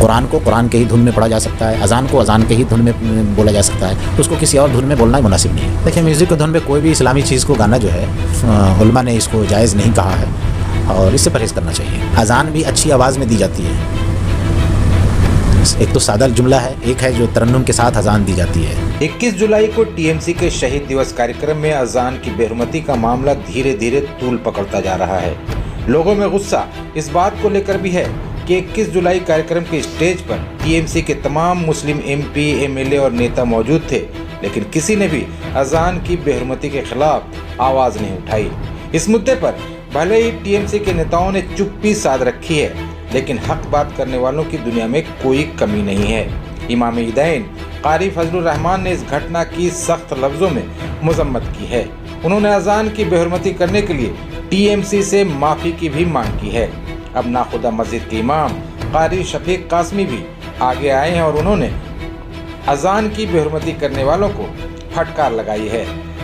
قرآن کو قرآن کے ہی دھن میں پڑھا جا سکتا ہے، اذان کو اذان کے ہی دھن میں بولا جا سکتا ہے، تو اس کو کسی اور دھن میں بولنا مناسب نہیں ہے۔ دیکھیں، میوزک کے دھن میں کوئی بھی اسلامی چیز کو گانا جو ہے علماء نے اس کو جائز نہیں کہا ہے اور اس سے پرہیز کرنا چاہیے۔ اذان بھی اچھی آواز میں دی جاتی ہے، ایک تو سادہ جملہ ہے، ایک ہے جو ترنم کے ساتھ اذان دی جاتی ہے۔ 21 جولائی کو ٹی ایم سی کے شہید دیوس کارکرم میں اذان کی بے حرمتی کا معاملہ دھیرے دھیرے طول پکڑتا جا رہا ہے۔ لوگوں میں غصہ اس بات کو لے کر بھی ہے کہ 21 جولائی کارکرم کے اسٹیج پر ٹی ایم سی کے تمام مسلم M P, M L A اور نیتا موجود تھے، لیکن کسی نے بھی اذان کی بے حرمتی کے خلاف آواز نہیں اٹھائی۔ اس مدعے پر بھلے ہی ٹی ایم سی کے نیتاؤں نے چپی سادھ رکھی ہے، لیکن حق بات کرنے والوں کی دنیا میں کوئی کمی نہیں ہے۔ امام ہدین قاری فضل الرحمان نے اس گھٹنا کی سخت لفظوں میں مذمت کی ہے۔ انہوں نے اذان کی بے حرمتی کرنے کے لیے ٹی ایم سی سے معافی کی بھی مانگ کی ہے۔ اب ناخدا مسجد کے امام قاری شفیق قاسمی بھی آگے آئے ہیں اور انہوں نے اذان کی بے حرمتی کرنے والوں کو پھٹکار لگائی ہے۔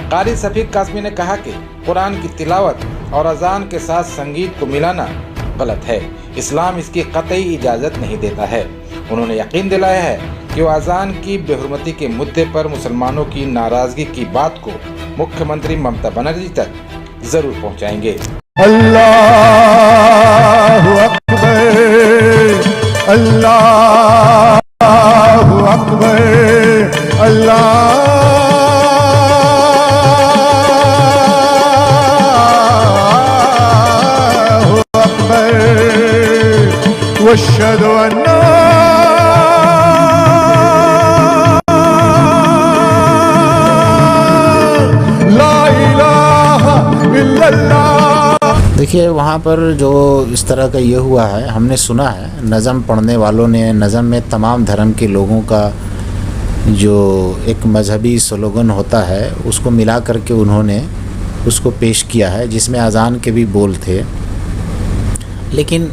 قاری شفیق قاسمی نے کہا کہ قرآن کی تلاوت اور اذان کے ساتھ سنگیت کو ملانا غلط ہے، اسلام اس کی قطعی اجازت نہیں دیتا ہے۔ انہوں نے یقین دلایا ہے کہ وہ اذان کی بے حرمتی کے مدعے پر مسلمانوں کی ناراضگی کی بات کو مکھیہ منتری ممتا بنرجی تک ضرور پہنچائیں گے۔ اللہ اکبر، اللہ اکبر، اللہ اکبر، واشہد ان دیکھیے، وہاں پر جو اس طرح کا یہ ہوا ہے، ہم نے سنا ہے نظم پڑھنے والوں نے، نظم میں تمام دھرم کے لوگوں کا جو ایک مذہبی سلوگن ہوتا ہے اس کو ملا کر کے انہوں نے اس کو پیش کیا ہے، جس میں اذان کے بھی بول تھے۔ لیکن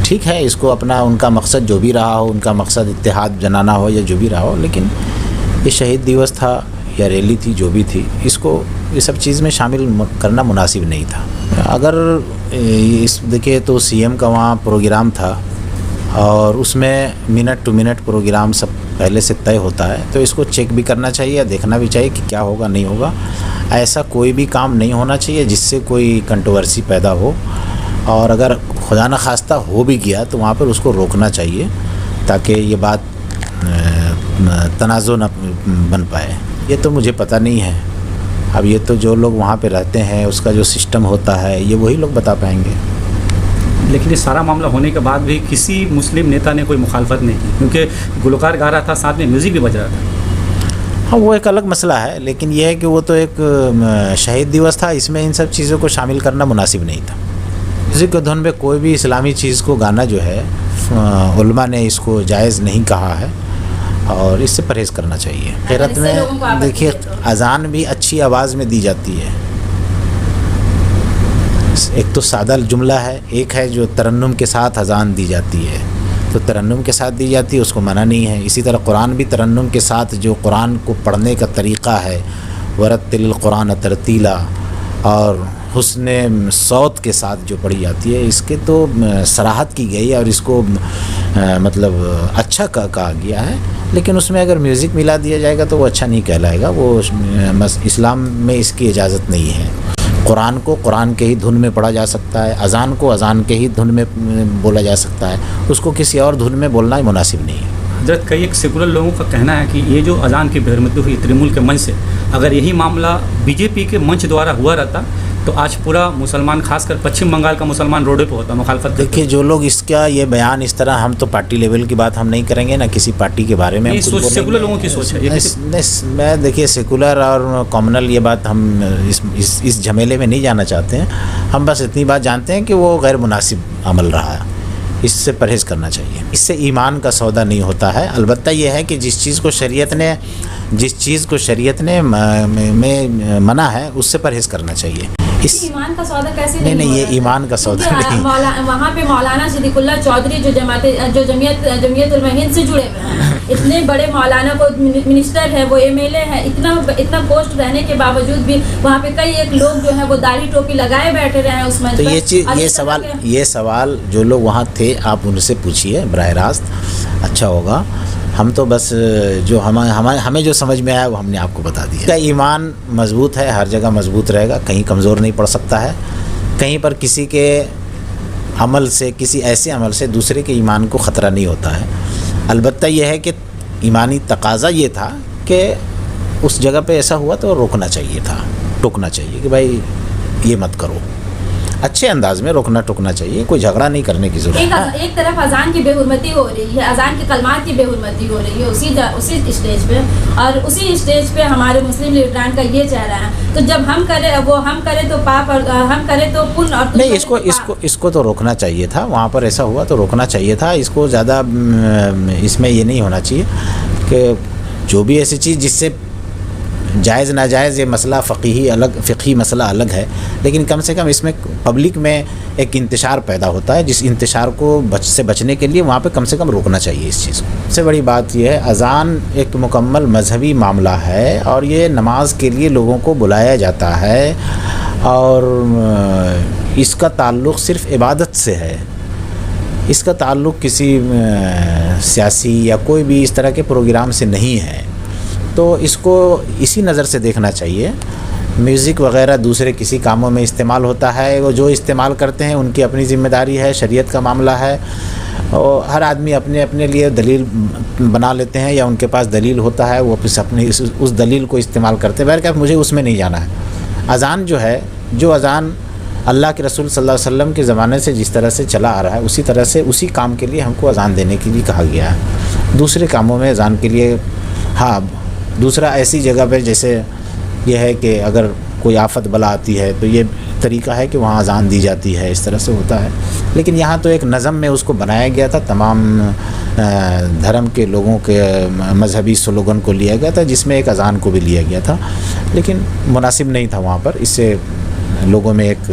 ٹھیک ہے، اس کو اپنا ان کا مقصد جو بھی رہا ہو، ان کا مقصد اتحاد جنانا ہو یا جو بھی رہا ہو، لیکن یہ شہید دیوس تھا یا ریلی تھی جو بھی تھی، اس کو یہ سب چیز میں شامل کرنا مناسب نہیں تھا۔ اگر اس دیکھے تو سی ایم کا وہاں پروگرام تھا اور اس میں منٹ ٹو منٹ پروگرام سب پہلے سے طے ہوتا ہے، تو اس کو چیک بھی کرنا چاہیے، دیکھنا بھی چاہیے کہ کیا ہوگا نہیں ہوگا۔ ایسا کوئی بھی کام نہیں ہونا چاہیے جس سے کوئی کنٹروورسی پیدا ہو، اور اگر خدا نخواستہ ہو بھی گیا تو وہاں پر اس کو روکنا چاہیے تاکہ یہ بات تنازع نہ بن پائے۔ یہ تو مجھے پتہ نہیں ہے، اب یہ تو جو لوگ وہاں پہ رہتے ہیں اس کا جو سسٹم ہوتا ہے یہ وہی لوگ بتا پائیں گے۔ لیکن یہ سارا معاملہ ہونے کے بعد بھی کسی مسلم نیتا نے کوئی مخالفت نہیں کی، کیونکہ گلوکار گا رہا تھا، ساتھ میں میوزک بھی بج رہا تھا۔ ہاں، وہ ایک الگ مسئلہ ہے، لیکن یہ ہے کہ وہ تو ایک شہید دیوس تھا، اس میں ان سب چیزوں کو شامل کرنا مناسب نہیں تھا۔ میوزک کے دھن میں کوئی بھی اسلامی چیز کو گانا جو ہے علماء نے اس کو جائز نہیں کہا ہے اور اس سے پرہیز کرنا چاہیے۔ خیرت میں دیکھیے، اذان بھی اچھی آواز میں دی جاتی ہے، ایک تو سادہ جملہ ہے، ایک ہے جو ترنم کے ساتھ اذان دی جاتی ہے، تو ترنم کے ساتھ دی جاتی ہے اس کو منع نہیں ہے۔ اسی طرح قرآن بھی ترنم کے ساتھ جو قرآن کو پڑھنے کا طریقہ ہے، ورتل القرآن ترتیلا، اور حسن صوت کے ساتھ جو پڑھی جاتی ہے، اس کے تو صراحت کی گئی ہے اور اس کو مطلب اچھا کہا گیا ہے، لیکن اس میں اگر میوزک ملا دیا جائے گا تو وہ اچھا نہیں کہلائے گا، وہ اسلام میں اس کی اجازت نہیں ہے۔ قرآن کو قرآن کے ہی دھن میں پڑھا جا سکتا ہے، اذان کو اذان کے ہی دھن میں بولا جا سکتا ہے، اس کو کسی اور دھن میں بولنا ہی مناسب نہیں ہے۔ حضرت، کئی ایک سیکولر لوگوں کا کہنا ہے کہ یہ جو اذان کی بے حرمتی ہوئی ترنمول کے منچ سے، اگر یہی معاملہ بی جے پی کے منچ دوارا ہوا رہتا تو آج پورا مسلمان، خاص کر پچھم بنگال کا مسلمان روڈے پہ ہوتا مخالفت۔ دیکھیے، جو لوگ اس کا یہ بیان اس طرح، ہم تو پارٹی لیول کی بات ہم نہیں کریں گے، نہ کسی پارٹی کے بارے میں سیکولر لوگوں کی سوچ ہے۔ میں دیکھیے، سیکولر اور کامنل یہ بات ہم اس جھمیلے میں نہیں جانا چاہتے ہیں، ہم بس اتنی بات جانتے ہیں کہ وہ غیر مناسب عمل رہا ہے، اس سے پرہیز کرنا چاہیے۔ اس سے ایمان کا سودا نہیں ہوتا ہے۔ البتہ یہ ہے کہ جس چیز کو شریعت نے منع ہے اس سے پرہیز کرنا چاہیے۔ ایمان کا سودا کیسے نہیں ہو یہ رہا؟ ایمان کا سودا کیونکہ نہیں. وہاں پہ مولانا صدیق اللہ چودھری جو جمعیت علماء ہند سے جڑے ہوئے ہیں، اتنے بڑے مولانا کو منسٹر ہے، وہ MLA ہے، اتنا پوسٹ رہنے کے باوجود بھی وہاں پہ کئی ایک لوگ جو ہے وہ داڑھی ٹوپی لگائے بیٹھے رہے ہیں اس منچ تو پر. یہ چیز اور یہ سوال جو لوگ وہاں تھے آپ ان سے پوچھیے براہ راست، اچھا ہوگا. ہم تو بس جو ہمیں جو سمجھ میں آیا وہ ہم نے آپ کو بتا دیا. کا ایمان مضبوط ہے، ہر جگہ مضبوط رہے گا، کہیں کمزور نہیں پڑ سکتا ہے. کہیں پر کسی کے عمل سے، کسی ایسے عمل سے دوسرے کے ایمان کو خطرہ نہیں ہوتا ہے. البتہ یہ ہے کہ ایمانی تقاضا یہ تھا کہ اس جگہ پہ ایسا ہوا تو روکنا چاہیے تھا، ٹوکنا چاہیے کہ بھائی یہ مت کرو. اچھے انداز میں روکنا ٹوکنا چاہیے، کوئی جھگڑا نہیں کرنے کی ضرورت ہے. ایک طرف اذان کی بے حرمتی ہو رہی ہے، اذان کے کلمات کی بے حرمتی ہو رہی ہے اسی اسٹیج پہ، اور اسی اسٹیج پہ ہمارے مسلم لیڈران کا یہ چہرہ ہے. تو جب ہم کریں تو پاپ، اور ہم کریں تو پن، اور نہیں اس کو تو روکنا چاہیے تھا. وہاں پر ایسا ہوا تو روکنا چاہیے تھا. اس کو زیادہ اس میں یہ نہیں ہونا چاہیے کہ جو بھی ایسی چیز جس سے جائز ناجائز، یہ مسئلہ فقہی مسئلہ الگ ہے، لیکن کم سے کم اس میں پبلک میں ایک انتشار پیدا ہوتا ہے، جس انتشار کو سے بچنے کے لیے وہاں پہ کم سے کم روکنا چاہیے اس چیز کو. سب سے بڑی بات یہ ہے اذان ایک مکمل مذہبی معاملہ ہے، اور یہ نماز کے لیے لوگوں کو بلایا جاتا ہے، اور اس کا تعلق صرف عبادت سے ہے. اس کا تعلق کسی سیاسی یا کوئی بھی اس طرح کے پروگرام سے نہیں ہے. تو اس کو اسی نظر سے دیکھنا چاہیے. میوزک وغیرہ دوسرے کسی کاموں میں استعمال ہوتا ہے، وہ جو استعمال کرتے ہیں ان کی اپنی ذمہ داری ہے، شریعت کا معاملہ ہے، اور ہر آدمی اپنے لیے دلیل بنا لیتے ہیں، یا ان کے پاس دلیل ہوتا ہے وہ اس دلیل کو استعمال کرتے ہیں. بہرکیف مجھے اس میں نہیں جانا ہے. اذان جو ہے، جو اذان اللہ کے رسول صلی اللہ علیہ وسلم کے زمانے سے جس طرح سے چلا آ رہا ہے، اسی طرح سے اسی کام کے لیے ہم کو اذان دینے کے لیے کہا گیا ہے. دوسرے کاموں میں اذان کے لیے ہاں دوسرا ایسی جگہ پہ جیسے یہ ہے کہ اگر کوئی آفت بلا آتی ہے تو یہ طریقہ ہے کہ وہاں اذان دی جاتی ہے، اس طرح سے ہوتا ہے. لیکن یہاں تو ایک نظم میں اس کو بنایا گیا تھا، تمام دھرم کے لوگوں کے مذہبی سلوگن کو لیا گیا تھا، جس میں ایک اذان کو بھی لیا گیا تھا، لیکن مناسب نہیں تھا وہاں پر. اس سے لوگوں میں ایک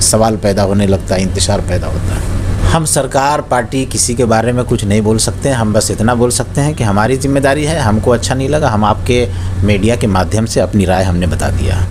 سوال پیدا ہونے لگتا ہے، انتشار پیدا ہوتا ہے. ہم سرکار، پارٹی، کسی کے بارے میں کچھ نہیں بول سکتے ہیں. ہم بس اتنا بول سکتے ہیں کہ ہماری ذمہ داری ہے، ہم کو اچھا نہیں لگا، ہم آپ کے میڈیا کے مادھیم سے اپنی رائے ہم نے بتا دیا.